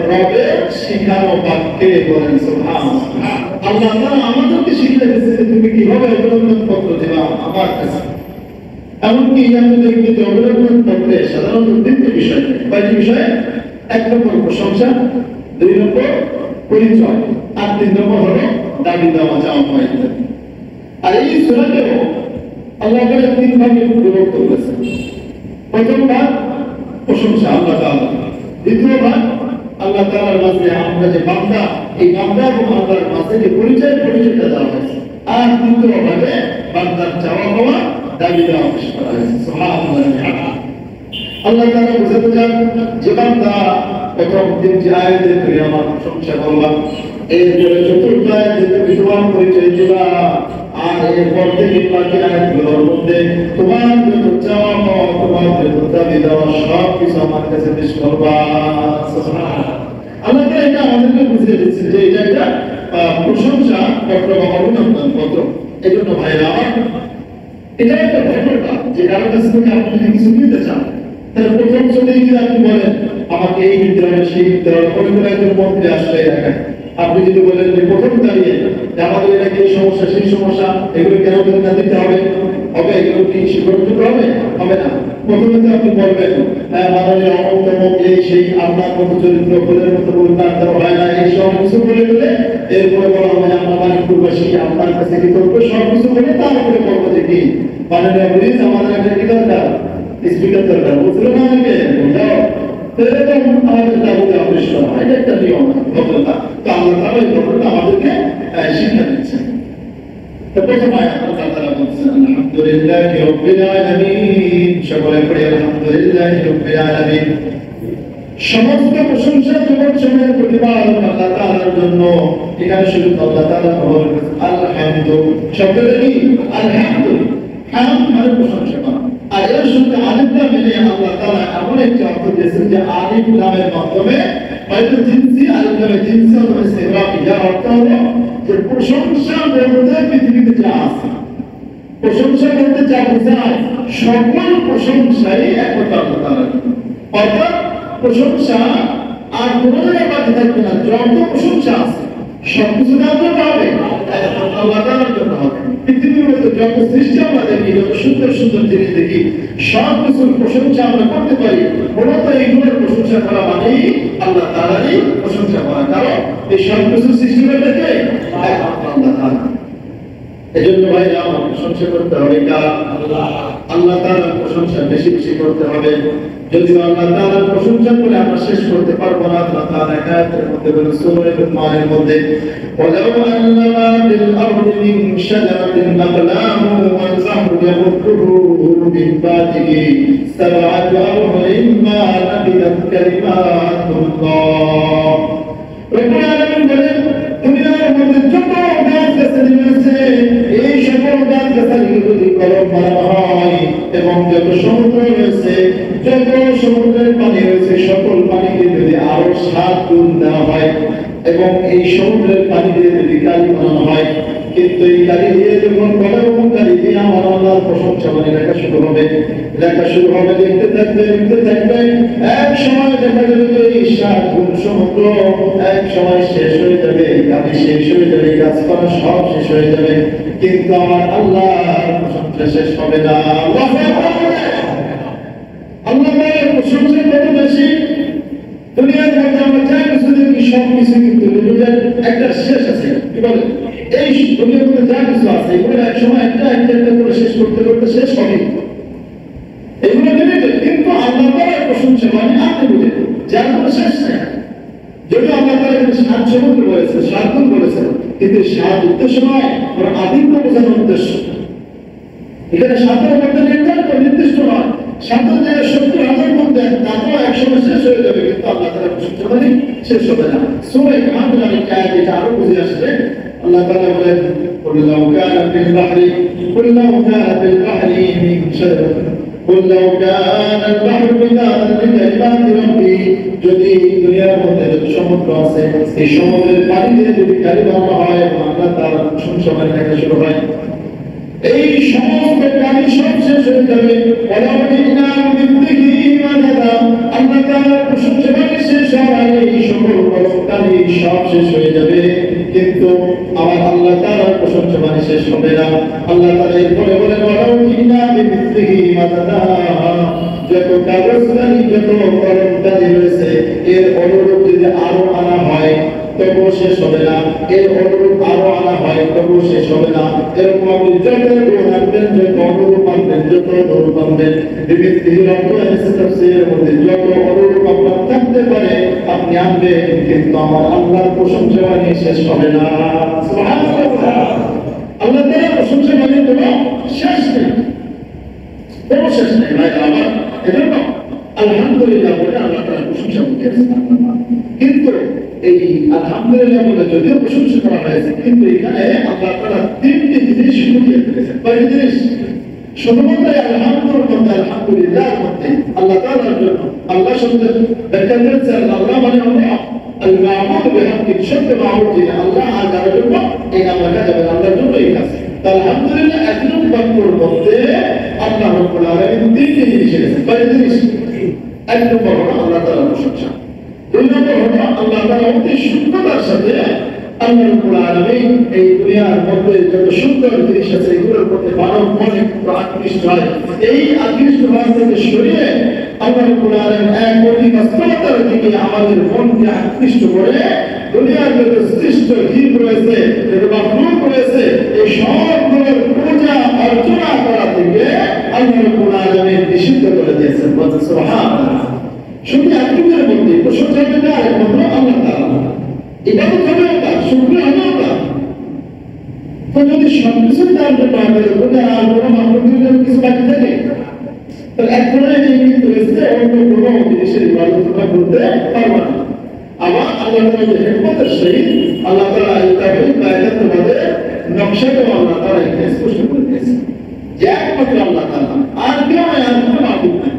রবের শিখানো বাক্যে। বলেন সুবহানাল্লাহ। আল্লাহ তাআলা আমাদেরকে শিখিয়ে দিয়েছেন তুমি কিভাবে অভিনন্দন পত্র দেবা আমার কাছে। এমনকি আমি দেখি যে অভিনন্দন পত্রে সাধারণত 3টি বিষয়। কয়টি বিষয়? 1 নম্বর প্রশংসা, 2 নম্বর পরিচয়, আর 3 নম্বর হলো দাবি দেওয়া চাওয়া হয়। আর এই সূরাকেও আল্লাহ তাআলা 3 ভাগে বিভক্ত করেছেন। প্রথম ভাগ প্রশংসা আল্লাহ তাআলা, দ্বিতীয় ভাগ আল্লাহ তাআলার মাঝে আমরা যে বান্দা, এই বান্দা এবং আল্লাহর মাঝে যে পরিচয়টা দেওয়া হয়েছে, আর তৃতীয় ভাগে বান্দার চাওয়া পাওয়া, দাবি দেওয়া পেশ করা হয়েছে। সুবহানাল্লাহ। আল্লাহ তাআলা বুঝাতে চান যে বান্দা প্রথম 3টি আয়াতে তুমি আমার প্রশংসা করবা, এরপরে 4th আয়াতে তুমি তোমার পরিচয় দিবা, আর এরপর থেকে বাকি আয়াতগুলোর মধ্যে তোমার যত চাওয়া পাওয়া, তোমার যত দাবি দেওয়া সব কিছু আমার কাছে পেশ করবা। সুবহানাল্লাহ। আল্লাহ তাআলা এটা আমাদেরকে বুঝিয়ে দিচ্ছেন যে এটা একটা প্রশংসা পত্র বা অভিনন্দন পত্র। এই জন্য ভাইরা, এটা একটা ঘটনা যে কারোর কাছ থেকে আপনি যদি কিছু নিতে চান, তাহলে প্রথম চলেই যদি আপনি বলেন আমাকে এই দিতে হবে, সেই দিতে হবে, কোনো একজন মন্ত্রী আসলে এলাকায়, আপনি যদি বলেন যে প্রথম দাঁড়িয়ে যে আমাদের এলাকায় এই সমস্যা সেই সমস্যা, এগুলো কেন না দিতে হবে, হবে এগুলো কি স্বীকৃত হবে? হবে না। প্রথমে তো আপনি বলবেন হ্যাঁ মাননীয় অমুক তমুক এই সেই, আপনার মতো চরিত্র ফুলের মতো উল্টান দেওয়া হয় না, এই সব কিছু বলে গেলে এরপরে বলা হবে আমরা মানিকপুরবাসী, আপনার কাছে কি করবো, সব কিছু বলে তারপরে বলবো যে কি মাননীয় ব্রিজ আমাদের একটা কি দরকার, স্পিকার দরকার, বুঝলো না আমাকে যাও, এরকম আমাদের দাবিতে আদেশ করা হয়। এটা একটা নিয়ম, ভদ্রতা। তো আল্লাহ তাআলা এই ভদ্রতা আমাদেরকে শিক্ষা দিচ্ছেন। তো প্রথম আয়াত আল্লাহ তাআলা বলছেন আলহামদুলিল্লাহি রাব্বিল আলামিন, সকলে পড়ি আলহামদুলিল্লাহি রাব্বিল আলামিন। সমস্ত প্রশংসা জগৎ সমূহের প্রতিপালক আল্লাহ তাআলার জন্য। এখানে শুধু আল্লাহ তাআলা বলেন আলহামদু, শব্দটা কি? আলহামদু, হামদ মানে প্রশংসা করা। আর এর সঙ্গে আলিফ লাম মিলে আল্লাহ তাআলা এমন একটি অর্থ দিয়েছেন যে আলিফ লামের মাধ্যমে হয়তো জিনসি, আলিফ লামের জিনসি অথবা ইসতিগরাকি, যার অর্থ হলো যে প্রশংসা বলতে পৃথিবীতে যা আছে, প্রশংসা বলতে যা বোঝায় সকল প্রশংসাই একমাত্র আল্লাহ তাআলার। অর্থাৎ প্রশংসা আর কোনো জায়গায় বাকি থাকবে না, যত প্রশংসা আছে সবকিছু কার জন্য হবে? আল্লাহ তাআলার জন্য হবে। পৃথিবীর মধ্যে যত সৃষ্টি আমরা দেখি, যত সুন্দর সুন্দর জিনিস দেখি, সব কিছুর প্রশংসা আমরা করতে পারি, মূলত এইগুলোর প্রশংসা করা মানেই আল্লাহ তাআলারই প্রশংসা করা। কারণ এই সব কিছু সৃষ্টি করে দেখে একমাত্র আল্লাহ তাআলা। এজন্য ভাই আমার প্রশংসা করতে হবে কার? আল্লাহ তাআলার প্রশংসা বেশি বেশি করতে হবে। যদি আল্লাহ তাআলার প্রশংসা করে আমরা শেষ করতে পারবো না, আল্লাহ তাআলা আয়াতের মধ্যে বলেন সূরা লুকমানের মধ্যে ওয়ালাউ আন্না বিল আরদি মিন শাজারাতিন আকলামু ওয়াল বাহরু ইয়ামুদ্দুহু মিন বাদিহি সাবআতু আবহুরিন মা নাফিদাত কালিমাতুল্লাহ। রব্বুল আলামিন বলেন দুনিয়ার মধ্যে যত গাছ-গাছালি আছে, এই সকল গাছ-গাছালি যদি কলম বানানো হয় এবং যত সমুদ্র রয়েছে, যত সমুদ্রের পানি রয়েছে, সকল পানিকে যদি আরো 7 গুণ দেওয়া হয় এবং এই সমুদ্রের পানি দিয়ে যদি কালি বানানো হয়, কিন্তু এই কালি দিয়ে যখন কলম কালি দিয়ে আমার আল্লাহর প্রশংসা মানে লেখা শুরু হবে, লিখতে থাকবে, এক সময় দেখা যাবে যে এই 7 গুণ সমুদ্র এক সময় শেষ হয়ে যাবে, কালি শেষ হয়ে যাবে, গাছপালা সব শেষ হয়ে যাবে, কিন্তু আমার আল্লাহর প্রশংসা শেষ হবে না। আল্লাহর প্রশংসা কত বেশি, দুনিয়ার মধ্যে আমরা যা কিছু দেখি কি সব কিছু কিন্তু দুনিয়ার একটা শেষ আছে, কি বলে এই দুনিয়ার মধ্যে যা কিছু আছে এগুলো এক সময় একটা করে শেষ করতে করতে শেষ হবে, এগুলো লিমিটেড। কিন্তু আল্লাহ তাআলার প্রশংসা মানে আপনি বুঝে যার কোনো শেষ নেই। যদি আল্লাহ তাআলা এখানে 7 সমুদ্র বলেছে, 7 গুণ বলেছেন, কিন্তু 7 উদ্দেশ্য নয়, ওরা আদিত্য বোঝানোর উদ্দেশ্য। এখানে 7-এর মধ্যে নির্দিষ্ট নয়, 7-এর জায়গায় 70,000 গুণ দেন, তারপর একসময় শেষ হয়ে যাবে, কিন্তু আল্লাহ তাআলার প্রশংসা মানে শেষ হবে না। সূরা কাহফের আরেকটা আয়াত এটা আরো বুঝে আসবে। আল্লাহ তাআলা বলেন, কুল লাউ কানা ফিল বাহরি মিন শাজারাতিন قل لو كان البحر مدادا لكلمات ربي যদি দুনিয়ার মধ্যে যত সমুদ্র আছে এই সমুদ্রের পানিতে যদি কালিমা হয় আল্লাহ তাআলার প্রশংসা মানে লেখা শুরু হয়, এই সমস্ত পানি সব শেষ হয়ে যাবে। ওয়ালাউ জিনা বিমিথলিহি মাদাদা, আল্লাহ তাআলার প্রশংসা মানে শেষ হয়, এই সকল পানি সব শেষ হয়ে যাবে, কিন্তু আমার আল্লাহ তাআলার প্রশংসা মানে শেষ হবে না। আল্লাহ তাআলা এরপরে বলেন, ওয়ালাউ জিনা বিমিথলিহি মাদাদা, যত কাগজদানি যত কলমদানি রয়েছে এর অনুরূপ যদি আরো আনা হয় তবুও শেষ হবে না, এর অনুরূপ আরো আনা হয় তবুও শেষ হবে না। এরকম আপনি যত গুণ আনবেন, যত অনুরূপ আনবেন, যত অনুরূপ আনবেন, বিবিধ অর্থ এসে তাফসীরের মধ্যে যত অনুরূপ আপনার থাকতে পারে আপনি আনবেন, কিন্তু আমার আল্লাহর প্রশংসা মানে শেষ হবে না। সুবহানাল্লাহ, আল্লাহ তাআলার প্রশংসা মানে কোনো শেষ নেই, কোনো শেষ নেই ভাই আমার। এজন্য আলহামদুলিল্লাহ বলে আল্লাহ তাআলার প্রশংসা করতেছেন। কিন্তু এই আলহামদুলিল্লাহ বলে যদিও প্রশংসা করা হয়েছে, কিন্তু এখানে আল্লাহ তাআলা 3টি জিনিস লুকিয়ে রেখেছেন। কয়টি জিনিস? শুধুমাত্র আলহামদুলিল্লাহ মধ্যে আল্লাহ তাআলার জন্য আল্লাহ শব্দের ব্যাখ্যা করেছেন, আল্লাহ মানে আল্লাহ, আল মা'বুদ বিহাক্কি, সত্য মা'বুদ যিনি আল্লাহ, আর যার জন্য এই নাম লেখা যাবে আল্লাহর জন্য এই কাজ। আলহামদুলিল্লাহ একজন বাক্যের মধ্যে আল্লাহ রাব্বুল আলামিন 3টি জিনিস রেখেছেন। কয়টি জিনিস? এক নম্বর হলো আল্লাহ তাআলার প্রশংসা, 2 নম্বর হলো আল্লাহ তাআলা অতি সুন্দরতার সাথে আল্লাহ রাব্বুল আলামিন এই দুনিয়ার মধ্যে যত সুন্দর জিনিস আছে এগুলোর প্রতি মানব মনে আকৃষ্ট হয়, এই আকৃষ্ট হওয়া থেকে সরিয়ে আল্লাহ রাব্বুল আলামিন এক অতি বাস্তবতার দিকে আমাদের মনকে আকৃষ্ট করে দুনিয়ার যত সৃষ্ট জীব রয়েছে, যত মাখলুক রয়েছে, এই সবগুলোর পূজা অর্চনা করা থেকে আল্লাহ রাব্বুল আলামিন নিষিদ্ধ করে দিয়েছেন। বলেন সুবহানাল্লাহ। শুধু আকৃতির মধ্যে প্রশংসা করতে একমাত্র আল্লাহ তাআলা, ইবাদত হবে তার, শুকরিয়া হবে তার। তো যদি সবকিছু তার জন্য আমাদের মধ্যে আর কোনো মাখলুকের জন্য কিছু বাকি থাকে, তাহলে এক ধরনের যে ইঙ্গিত রয়েছে অন্য কোনো জিনিসের ইবাদত আমরা করতে পারবো না। আবার আল্লাহ তাআলা যে হিকমতের সহিত আল্লাহ তাআলা এই তাওহীদ বা একাত্মবাদের নকশাটাও আল্লাহ তাআলা এখানে স্পষ্ট করে দিয়েছেন যে একমাত্র আল্লাহ তাআলা, আর কেউ নয়, আর কোনো মাবুদ নাই।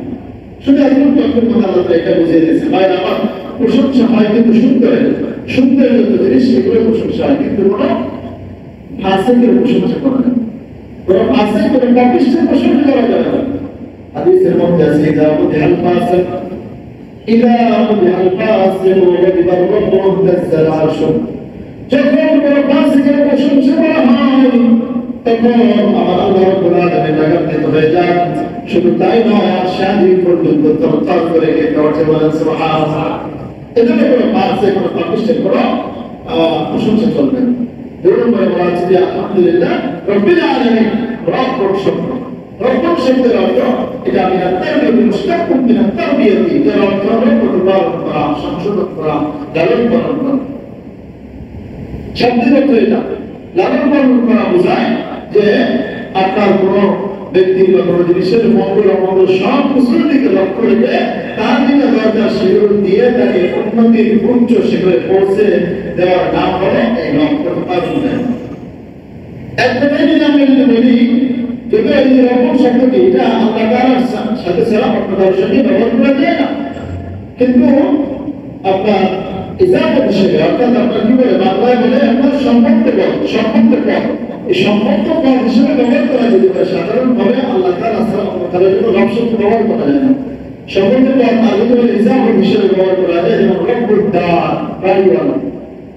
শুধু একজন তখন আল্লাহ তাআলা এটা বুঝিয়ে দিয়েছে, ভাই আমার প্রশংসা হয় কিন্তু সুন্দরের, সুন্দরের যত জিনিস সেগুলো প্রশংসা হয়, কিন্তু কোনো ফাসিকের প্রশংসা করা যায় না, কোনো ফাসিক কোনো পাপিষ্ঠের প্রশংসা করা যাবে না। হাদিসের মধ্যে আছে, ইদা মুদিহাল ফাসিক ওয়াগদিবা রাব্বুহু ওয়াহতাজ্জাল আরশু, যখন কোনো ফাসিকের প্রশংসা করা হয় তখন আমার আল্লাহ রাব্বুল আলামিন রাগান্বিত হয়ে যান। শুধু তাই নয়, আরশাদি পর্যন্ত তরতার করে কেঁপে ওঠে। বলেন সুবহানাল্লাহ। এজন্য কোনো ফাসিক কোনো পাপিষ্ঠের কোনো প্রশংসা চলবে না। 2 নম্বরে বলা আছে যে আলহামদুলিল্লাহ রাব্বিল আলামিন, রব শব্দ, রব শব্দের অর্থ এটা মিনাত তারবিয়াতি, মুশতাক্কুম মিনাত তারবিয়াতি, যার অর্থ হলো প্রতিপালন করা, সংশোধন করা, লালন পালন করা। শব্দের অর্থ এটা লালন পালন করা বোঝায় যে আপনার কোনো ব্যক্তির বা কোনো জিনিসের মঙ্গল অমঙ্গল সব কিছুর দিকে লক্ষ্য রেখে তার দিকে দরকার সেগুলো দিয়ে তাকে উন্নতির উচ্চ শিখরে পৌঁছে দেওয়ার নাম হলো এই লক্ষ্য পালন। এক কথায় যদি আমরা যদি বলি, যদি এই রকম শব্দটি এটা আল্লাহ তাআলার সাথে ছাড়া অন্য কারোর সঙ্গে ব্যবহার করা যায় না, কিন্তু আপনার ইজাফত হিসেবে অর্থাৎ আপনার কি বলে বাংলায় বলে আপনার সম্পর্ক পদ, সম্পর্ক পদ, এই সম্পর্ক পদ হিসেবে ব্যবহার করা যেতে পারে। সাধারণভাবে আল্লাহ তাআলা ছাড়া অন্য কারোর জন্য রব শব্দ ব্যবহার করা যায় না। সম্পর্ক পদ আল্লাহ তাআলা ইজাফত হিসেবে ব্যবহার করা যায়, যেমন রব্বুদ দার, বাড়িওয়ালা,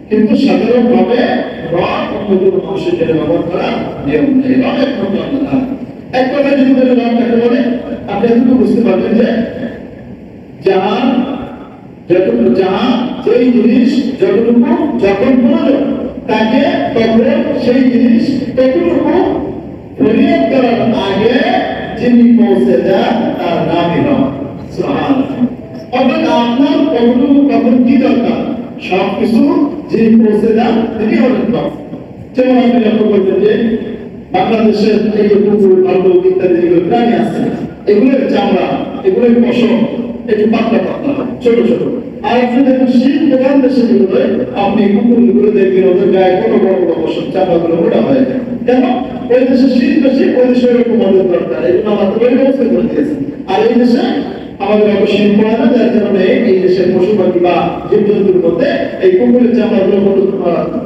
কিন্তু সাধারণভাবে রব অন্য কোনো মানুষের জন্য ব্যবহার করা নিয়ম নেই। রব একমাত্র আল্লাহ। এক কথায় যদি বলে রব কাকে বলে, আপনি এতটুকু বুঝতে পারবেন যে জাহান, যতটুকু জাহান যে ওই জিনিস যতটুকু যখন প্রয়োজন তাকে তখন সেই জিনিস ততটুকু ফরিয়াদ করার আগে যিনি পৌঁছে যান তার নামই হন সুবহানাল্লাহ। অর্থাৎ আপনার কতটুকু কখন কি দরকার সবকিছু যিনি পৌঁছে যান তিনি হলেন রব। যেমন আপনি লক্ষ্য করবেন যে বাংলাদেশের এই যে কুকুর ভাল্লুক ইত্যাদি যেগুলো প্রাণী আছে এগুলোর চামড়া এগুলোর পশম একটু পাতলা পাতলা ছোট ছোট। আর আপনি দেখুন শীত প্রধান দেশে যেগুলো আপনি কুকুরগুলো দেখবেন ওদের গায়ে কত বড় বড় পশম চামড়াগুলো মোটা হয়ে যায়। কেন? ওই দেশে শীত বেশি, ওই দেশে ওরকম মদের দরকার, এই জন্য আমাদের ওই ব্যবস্থা করে দিয়েছে। আর এই দেশে আমাদের অত শীত পড়ে না, যার কারণে এই দেশের পশু পাখি বা জীবজন্তুর মধ্যে এই কুকুরের চামড়াগুলো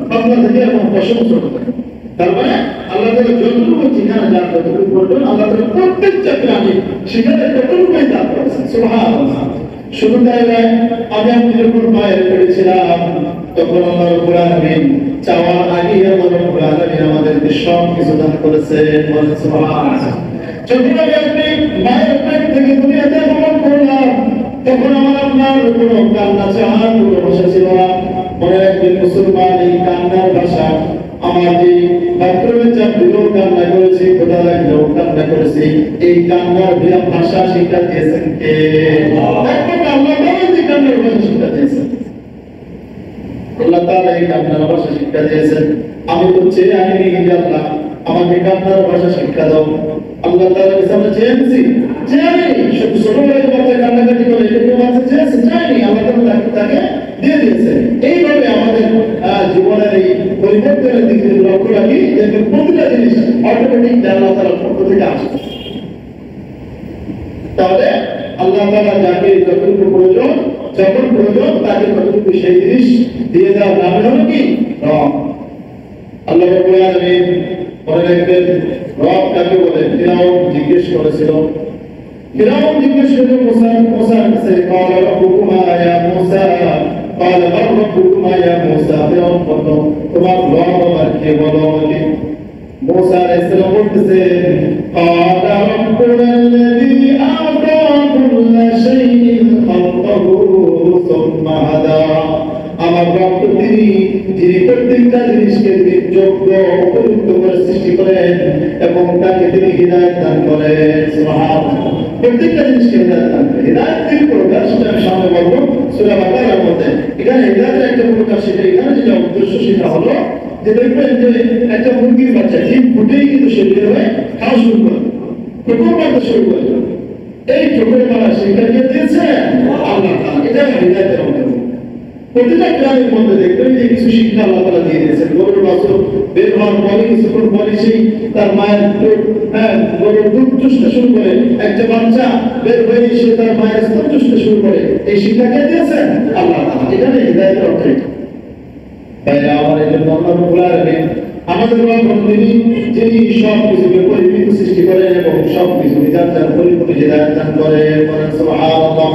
পাতলা থাকে এবং পশম ছোট থাকে। তার মানে আল্লাহ তাআলা যতটুকু ঠিকানা যার যতটুকু বলবেন আল্লাহ তাআলা প্রত্যেকটা প্রাণী সেখানে ততটুকুই দান করেছেন সুবহানাল্লাহ। শুধু তাই নয়, আমি আপনি যখন মায়ের পেয়েছিলাম তখন আল্লাহ রাব্বুল আলামিন চাওয়ার আগে আল্লাহ রাব্বুল আলামিন আমাদেরকে সব কিছু দান করেছেন বলেন সুবহানাল্লাহ। যখন আপনি মায়ের পেট থেকে দুনিয়াতে আগমন করলাম তখন আমার আপনার কোনো কান্না চাওয়ার কোনো ভাষা ছিল না। মনে রাখবেন মুসলমান এই কান্নার ভাষা আমার যে বাথরুমে চাপ দিলেও কান্না করেছি, খোদা লাগলেও কান্না করেছি, এই কান্নার ভাষা শিক্ষা দিয়েছেন কে? আল্লাহ তাআলা এই কান্নার ভাষা শিক্ষা দিয়েছেন। আল্লাহ তাআলা এই কান্নার ভাষা শিক্ষা দিয়েছেন। আমি তো চেয়ে আনিনি যে আল্লাহ আমাকে কান্নার ভাষা শিক্ষা দাও। আল্লাহ তাআলা কাছে আমরা চেয়েছি, চাইনি। শুধু ছোটবেলায় বাচ্চা কান্নাকাটি করে এটাকে বাচ্চা চেয়েছে, চাইনি। আল্লাহ তাআলা তাকে দিয়ে দিয়েছে। এইভাবে আমাদের জীবনের এই পরিবর্তনের দিকে লক্ষ্য রাখি, দেখবেন প্রতিটা জিনিস অটোমেটিক আল্লাহ তাআলার পক্ষ থেকে আসে। তাহলে আল্লাহ তাআলা যাকে যতটুকু প্রয়োজন যখন প্রয়োজন তাকে ততটুকু সেই জিনিস দিয়ে দেওয়ার নাম হলো কি? রব। আল্লাহ রাব্বুল আলামিন মনে রাখবেন রব কাকে বলে? ফিরাউন জিজ্ঞেস করেছিল। ফিরাউন জিজ্ঞেস করলো মুসার কাছে, ক্বালা রাব্বুকুমা ইয়া মুসা, ক্বালা মান রাব্বুকুমা ইয়া মুসা। ফিরাউন বলল, তোমার রব আমার কে বলো আমাকে। মুসা আলাইহিস সালাম বলতেছেন, ক্বালা রাব্বুনা আল্লাযী আ'তা কুল্লা শাইইন খালকাহু সুম্মা হাদা। আমার রব তিনি যিনি প্রত্যেকটা জিনিসকে যোগ্য উপযুক্ত করে সৃষ্টি করেন এবং তাকে তিনি হিদায়াত দান করেন সুবহানাল্লাহ। প্রত্যেকটা জিনিসকে হিদায়াত দান করেন। হিদায়াত তিন প্রকার, সেটা আমি সামনে বলবো সূরা বাকারার মধ্যে। এখানে হিদায়াতের একটা প্রকার, সেটা এখানে যেটা উদ্দেশ্য সেটা হলো যে দেখবেন যে একটা মুরগির বাচ্চা ডিম ফুটেই কিন্তু সে বের হয়ে খাওয়া শুরু করে, ঠোকর মারতে শুরু করে। এই ঠোকর মারা শিক্ষা কে দিয়েছেন? আল্লাহ তাআলা। এটা হিদায়াতের অন্তর্ভুক্ত। প্রতিটা গ্রামের মধ্যে দেখবেন যে কিছু শিক্ষা আল্লাহ তাআলা দিয়ে দিয়েছেন। গরুর বাছুর বের হওয়ার পরে কিছুক্ষণ পরে সেই তার মায়ের গরুর দুধ চুষতে শুরু করে, একটা বাচ্চা বের হয়ে সে তার মায়ের স্তন চুষতে শুরু করে। এই শিক্ষা কে দিয়েছেন? আল্লাহ তাআলা। এখানে হিদায়াতের অর্থ এটা। তাই আমার এই জন্য আল্লাহ রাব্বুল আলামিন আমাদের রব যিনি সব কিছুকে পরিপূর্ণ সৃষ্টি করেন এবং সব কিছু হিদায়াত দান পরিপূর্ণ হিদায়াত দান করেন বলেন সুবহানাল্লাহ।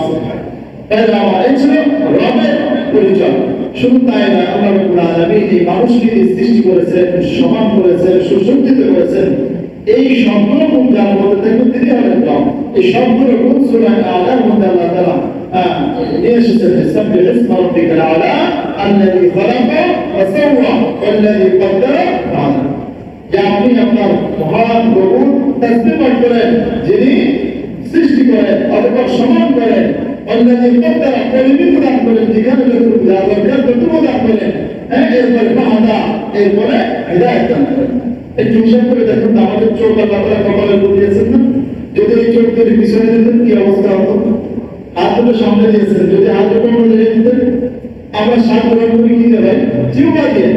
তাই আমার এই ছিল রবের পরিচয়। শুধু তাই না, আল্লাহ রাব্বুল আলামিন এই মানুষকে সৃষ্টি করেছেন, সমান করেছেন, সুসজ্জিত করেছেন। এই সবগুলো গুণ যার মধ্যে থাকবে তিনি হলেন রব। এই সবগুলো গুণ সূরা আলার মধ্যে আল্লাহ তাআলা নিয়ে এসেছেন। সাব্বিহ ইসমা রাব্বিকাল আলা আল্লাযী খালাকা ওয়া সাওয়া ওয়াল্লাযী কদ্দারা ফা'আলা। যে আপনি আপনার মহান প্রভুর তাসবিহ পাঠ করেন, যিনি সৃষ্টি করেন অথবা সমান করেন, অন্যান্য কদ্দারা পরিমিত দান করেন, যেখানে যতটুকু দরকার ততটুকু দান করেন, এরপরে ফা'আলা, এরপরে হিদায়াত দান করেন। একটু হিসাব করে দেখুন, আমাদের চোখ আল্লাহ তাআলা কপালে দিয়েছেন না? যদি এই চোখ যদি পিছনে দিতেন কি অবস্থা হতো? হাত দুটো সামনে দিয়েছেন, যদি হাত দুটো লেগে দিতেন আমরা সাত গ্রহণ করি কি দেবেন? জিহ্বা দিয়ে।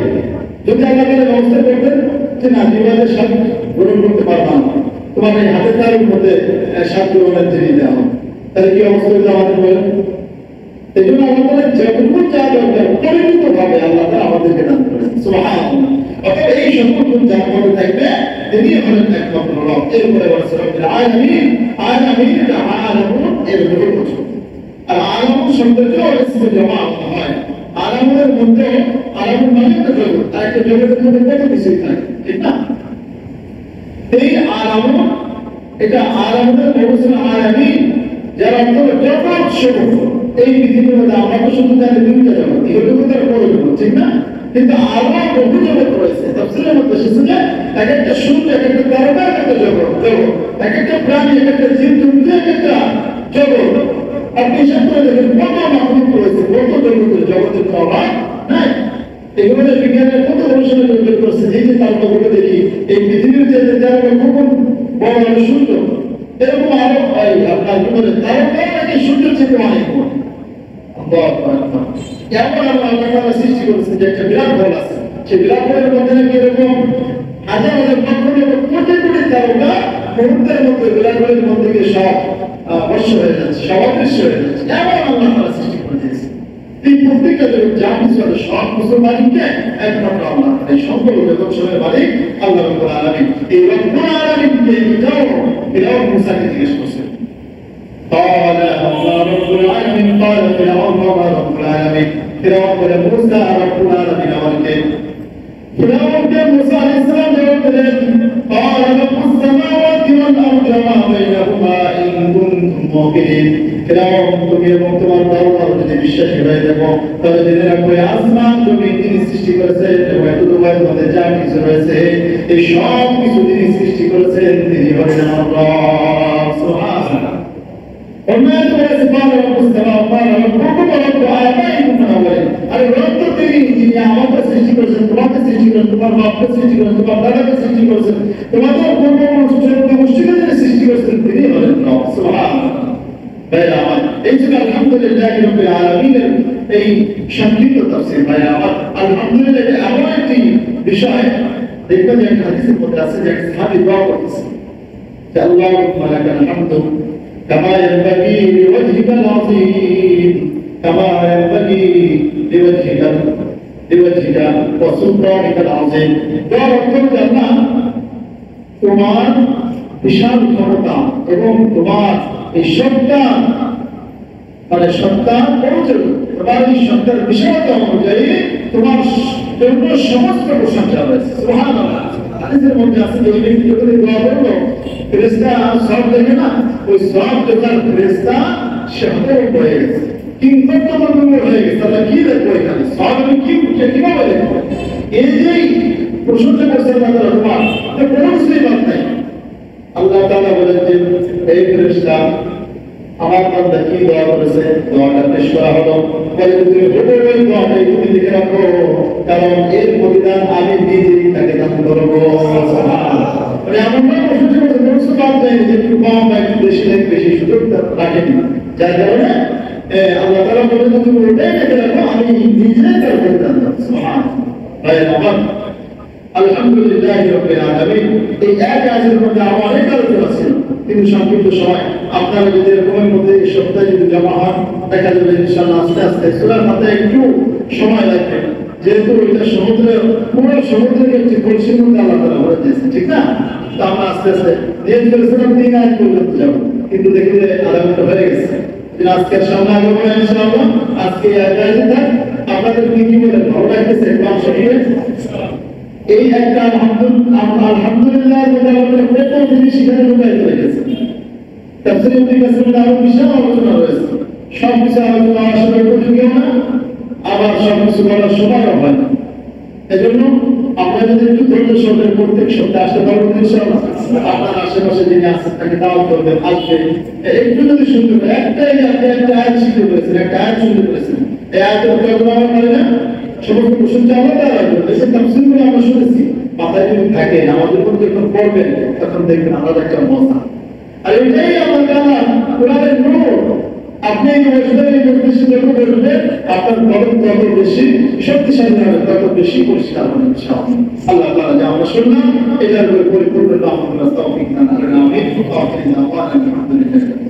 যদি আল্লাহ তাআলা ব্যবস্থা করতেন যে না জিহ্বাতে সাত গ্রহণ করতে পারতাম, তোমার এই হাতের তালুর মধ্যে সাত গ্রহণের জিনিস দেওয়া, তাহলে কি অবস্থা হতো আমাদের বলেন? এই জন্য আল্লাহ তাআলা যতটুকু যা দরকার পরিমিত ভাবে আল্লাহ তাআলা আমাদেরকে দান করেন সুবহানাল্লাহ। অতএব এই সকল গুণ যার মধ্যে থাকবে তিনি হলেন একমাত্র রব। এরপরে বলছে রব্বুল আলামিন, আলামিন এটা আলামুন এর বহুবচন। আর আলামুন শব্দটিও ইসমে জামা হয়। আলামুনের মধ্যে আলামুন মানে একটা জগৎ, আর একটা জগতের মধ্যে কত কিছু থাকে, ঠিক না? এই আলামুন, এটা আলামুনের বহুবচন আলামিন, যার অর্থ জগৎ সমূহ। এই পৃথিবীর মধ্যে আমরা তো শুধু জানি দুইটা জগৎ, এগুলো তার বড় জগৎ, ঠিক না? কিন্তু আরো বহু জগৎ রয়েছে। তাফসীরের মধ্যে এসেছে যে এক একটা সূর্য, এক একটা তারকা, এক একটা জগৎ, এক একটা প্রাণী, এক একটা জীবজন্তু, এক একটা জগৎ। আপনি হিসাব করে দেখেন কত মাখলুক রয়েছে, কত জগতের জগতের অভাব নাই। এগুলো বিজ্ঞানের কত গবেষণা বের করছে, এই যে তারকাগুলো দেখি এই পৃথিবীর যে তারকা খুব বড় বড় সূর্য, এরকম আরো আপনার কি বলে তারকা নাকি সূর্যের চেয়ে অনেক বড়। এমন আল্লাহ সৃষ্টি করেছেন যে একটা বিরাট বল আছে, সেই বিরাট বলের মধ্যে নাকি এরকম হাজার হাজার লক্ষ লক্ষ কোটি কোটি তারকা মুহূর্তের মধ্যে বিরাট বলের মধ্যে গিয়ে সব বর্ষ হয়ে যাচ্ছে, সব অদৃশ্য হয়ে যাচ্ছে। এমন আল্লাহ সৃষ্টি করে দিয়েছে। এই প্রত্যেকটা জগৎ যা কিছু আছে সব কিছুর মালিককে একমাত্র আল্লাহ, এই সকল জগৎ সবের মালিক আল্লাহ রাব্বুল আলামিন। এই রব্বুল আলামিনকে এটাও মুসাকে জিজ্ঞেস করছে। قال الله رب العالمين قال فرعون وما رب العالمين فرعون বলে মুসা রব্বুল আলামিন আমাকে ফিরআউনকে মুসা আলাইহিস সালাম জবাব দিলেন قال رب السماوات والارض وما بينهما ان كنتم موقنين ফিরআউন তুমি এবং তোমার দরবার যদি বিশ্বাসী হয়ে থাকো তাহলে জেনে রাখো আসমান জমিন তিনি সৃষ্টি করেছেন এবং এতদূরের মধ্যে যা কিছু রয়েছে এই সব কিছু তিনি সৃষ্টি করেছেন তিনি হলেন আল্লাহ সুবহানাল্লাহ। অন্যায় করেছে পাওয়ার অবস্থা পাওয়ার প্রকল্প আয়াতাইকুম আলাইহি আরে রব তো যিনি আমাকে সৃষ্টি করেছেন, তোমাকে সৃষ্টি করেছেন, তোমার বাপকে সৃষ্টি করেছেন, তোমার দাদাকে সৃষ্টি করেছেন, তোমাদের পূর্বপুরুষদের গোষ্ঠীকে যিনি সৃষ্টি করেছেন তিনি হলেন রব সুবহানাল্লাহ। ভাইরা আমার এই যে আলহামদুলিল্লাহ রাব্বিল আলামিনের এই সংক্ষিপ্ত তাফসীর, ভাইরা আমার আলহামদুলিল্লাহ এমন একটি বিষয় দেখবেন যে একটা হাদিসের মধ্যে আছে যে সাহাবী দোয়া করতেছেন যে আল্লাহুম্মা লাকাল হামদু كما ينبغي لوجهك العظيم كما ينبغي لوجهك وسلطانك العظيم আল্লাহ তোমার বিশাল ক্ষমতা এবং তোমার এই সত্তা মানে সত্তা পৌঁছে তোমার এই সত্তার বিশালতা অনুযায়ী তোমার জন্য সমস্ত প্রশংসা রয়েছে সুবহানাল্লাহ। হাদিসের মধ্যে আছে যে ওই ব্যক্তি যখন দোয়া করলো ফেরেশতা সব দেখে না, ওই সব দেখার ফেরেশতা শহরে হয়ে গেছে, কিংকর্তব্য হয়ে গেছে। তাহলে কি দেখবো এখানে সব আমি কিভাবে দেখবো? এই যে প্রশংসা করছেন তারা তোমার কোনো কিছুই বাদ নাই। আল্লাহ তাআলা বলেন যে এই ফেরেশতা আমার বান্দা কি দোয়া করেছে, দোয়াটা পেশ করা হলো, বলে তুমি ওই দোয়াটাই তুমি লিখে রাখো, কারণ এর প্রতিদান আমি নিজেই তাকে দান করবো। মানে এমন প্রশংসা করছে কোনো বাদ নাই যে একটু কম বা একটু বেশি নাকি বেশি সুযোগ রাখেনি, যার কারণে আল্লাহ তাআলা বলে তুমি ওটাই লিখে রাখো, আমি নিজেই তার প্রতিদান দেবো। সুবহানাল্লাহ। আলহামদুলিল্লাহ রাব্বিল আলামিন এই এক আয়াতের মধ্যে আরো অনেক আলোচনা ছিল, কিন্তু সংক্ষিপ্ত সময় আপনারা যদি এরকমের মধ্যে এই সপ্তাহে যদি জমা হন দেখা যাবে ইনশাআল্লাহ আস্তে আস্তে সূরার মাথায় একটু সময় লাগবে, যেহেতু এটা সমুদ্রের পুরো সমুদ্রের একটি কলসির মধ্যে আল্লাহ তাআলা ভরে দিয়েছে, ঠিক না? তো আমরা আস্তে আস্তে নিয়ত করেছিলাম 3 আয়াত পর্যন্ত যাবো, কিন্তু দেখি যে আধা ঘন্টা হয়ে গেছে। আজকের সামনে আলোচনা ইনশাআল্লাহ আজকে এই আয়াতে থাক। আপনাদের কি বলেন, ভালো লাগতেছে? কোরআন শরীফে এই একটা আলহামদুলিল্লাহ কত জিনিস সেখানে রূপায়িত হয়ে গেছে। তাফসীরে ইবনে কাসিরের আরো বিশাল আলোচনা রয়েছে, সব কিছু আলোচনা আসলে উপযোগী না, আবার সব কিছু বলার সময়ও হয় না। এজন্য আপনারা যদি একটু ধৈর্য সহকারে প্রত্যেক সপ্তাহে আসতে পারবেন ইনশাআল্লাহ, আপনার আশেপাশে যিনি আছেন তাকে দাওয়াত করবেন, আসবে একটু যদি শুনতে পারেন। একটাই আপনি একটা আয়াত শিখতে পেরেছেন, একটা আয়াত শুনতে পেরেছেন, এই আয়াতের তর্জমা পারে না, সমস্ত প্রশংসা আল্লাহ তাআলার জন্য। এই তাফসীরগুলো আমরা শুনেছি, মাথায় যদি থাকে আমাদের মধ্যে যখন পড়বেন তখন দেখবেন আলাদা একটা মজা। আর এটাই আল্লাহ তাআলা কোরআনের নূর। আপনি এই ওয়াজের বেশি যত করবেন আপনার কলম তত বেশি শক্তিশালী হবে, তত বেশি পরিষ্কার হবে ইনশাআল্লাহ। আল্লাহ তাআলা যা আমরা শুনলাম এটার উপরে পরিপূর্ণ তৌফিক দান করেন। আমিন। আলহামদুলিল্লাহ।